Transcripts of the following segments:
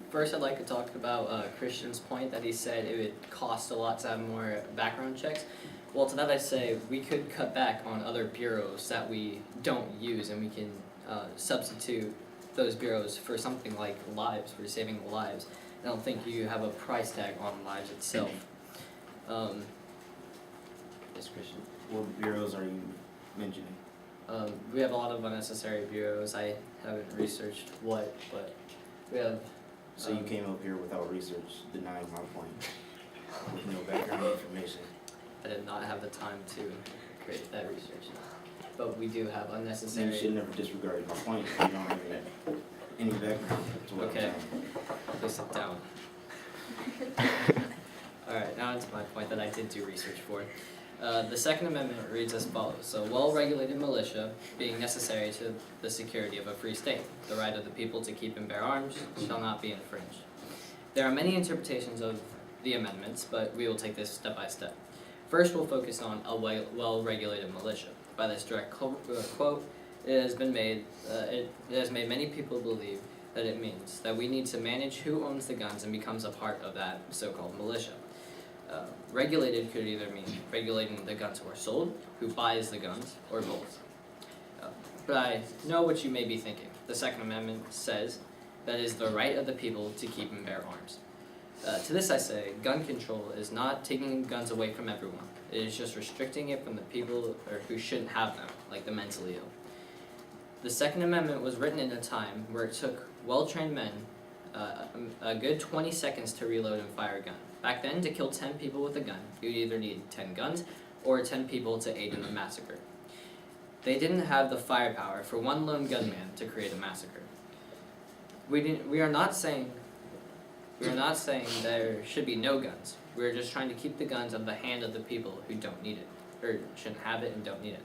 First, I'd like to talk about Christian's point that he said it would cost a lot to have more background checks. Well, to that I say we could cut back on other bureaus that we don't use, and we can substitute those bureaus for something like lives, for saving lives. I don't think you have a price tag on lives itself. Yes, Christian. What bureaus are you mentioning? We have a lot of unnecessary bureaus. I haven't researched what, but we have. So you came up here without research, denying my point, with no background information. I did not have the time to create that research. But we do have So unnecessary. you should never disregard my point if you don't have any background to what Okay. I'm saying. Please sit down. Alright, now into my point that I did do research for. The Second Amendment reads as follows. A well-regulated militia being necessary to the security of a free state. The right of the people to keep and bear arms shall not be infringed. There are many interpretations of the amendments, but we will take this step by step. First, we'll focus on a well-regulated militia. By this direct quote, it has made many people believe that it means that we need to manage who owns the guns and becomes a part of that so-called militia. Regulated could either mean regulating the guns who are sold, who buys the guns, or both. But I know what you may be thinking. The Second Amendment says that it is the right of the people to keep and bear arms. To this I say, gun control is not taking guns away from everyone. It is just restricting it from the people who shouldn't have them, like the mentally ill. The Second Amendment was written in a time where it took well-trained men a good 20 seconds to reload and fire a gun. Back then, to kill 10 people with a gun, you'd either need 10 guns or 10 people to aid in the massacre. They didn't have the firepower for one lone gunman to create a massacre. We are not saying there should be no guns. We're just trying to keep the guns out of the hand of the people who don't need it, or shouldn't have it and don't need it.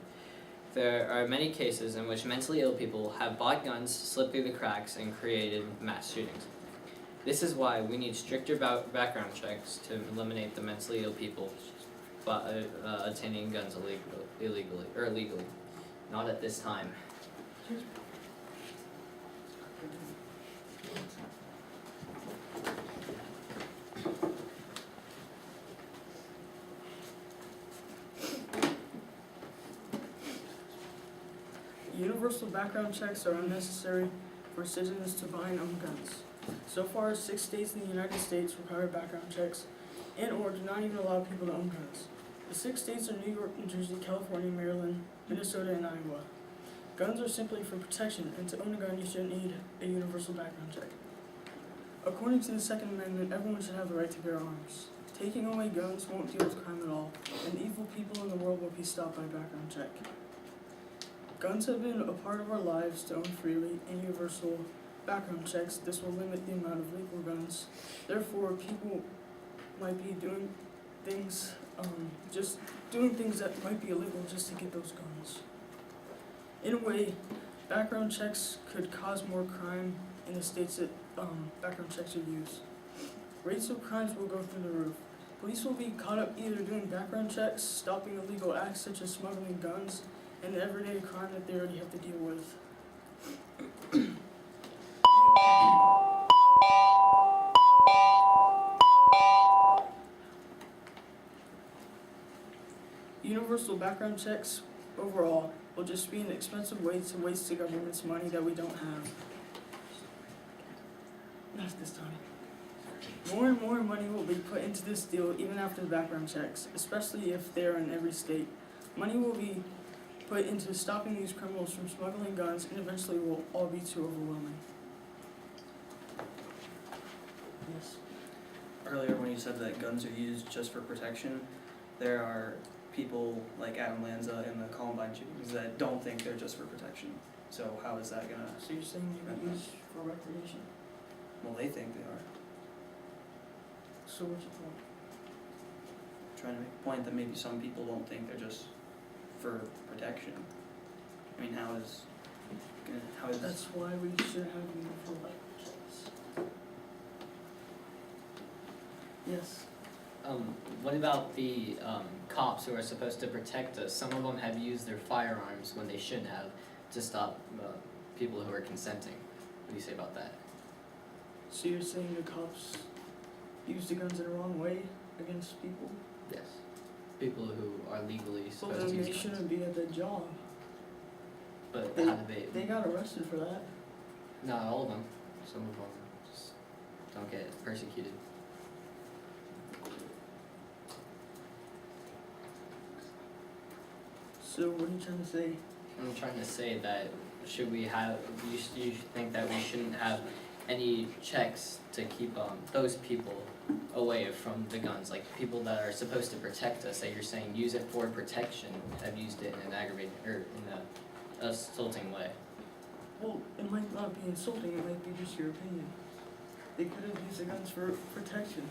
There are many cases in which mentally ill people have bought guns, slipped through the cracks, and created mass shootings. This is why we need stricter background checks to eliminate the mentally ill people obtaining guns illegally. Not at this time. Universal background checks are unnecessary for citizens to buy and own guns. So far, 6 states in the United States require background checks and or do not even allow people to own guns. The 6 states are New York, New Jersey, California, Maryland, Minnesota, and Iowa. Guns are simply for protection, and to own a gun you shouldn't need a universal background check. According to the Second Amendment, everyone should have the right to bear arms. Taking away guns won't deal with crime at all, and evil people in the world will be stopped by background check. Guns have been a part of our lives to own freely, and universal background checks, this will limit the amount of legal guns. Therefore, people might be doing things that might be illegal just to get those guns. In a way, background checks could cause more crime in the states that background checks are used. Rates of crimes will go through the roof. Police will be caught up either doing background checks, stopping illegal acts such as smuggling guns, and the everyday crime that they already have to deal with. Universal background checks overall will just be an expensive way to waste the government's money that we don't have. Not this time. More and more money will be put into this deal even after the background checks, especially if they're in every state. Money will be put into stopping these criminals from smuggling guns, and eventually will all be too overwhelming. Yes. Earlier when you said that guns are used just for protection, there are people like Adam Lanza in the Columbine shootings that don't think they're just for protection. So how is that gonna? So you're saying they're used for recreation? Well, they think they are. So what's your point? Trying to make a point that maybe some people don't think they're just for protection. I mean, how is That's why we should have universal background checks. Yes. What about the cops who are supposed to protect us? Some of them have used their firearms when they shouldn't have to stop people who are consenting. do you say about that? So you're saying the cops use the guns in the wrong way against people? Yes. People who are legally Well, supposed then to use they guns. shouldn't be at their job. But they- how do they? They got arrested for that. Not all of them. Some of them just don't get persecuted. So what are you trying to say? I'm trying to say that should we have, you think that we shouldn't have any checks to keep those people away from the guns, like people that are supposed to protect us, that you're saying use it for protection, have used it in an aggravating, or in a assaulting way. Well, it might not be insulting, it might be just your opinion. They could have used the guns for protection.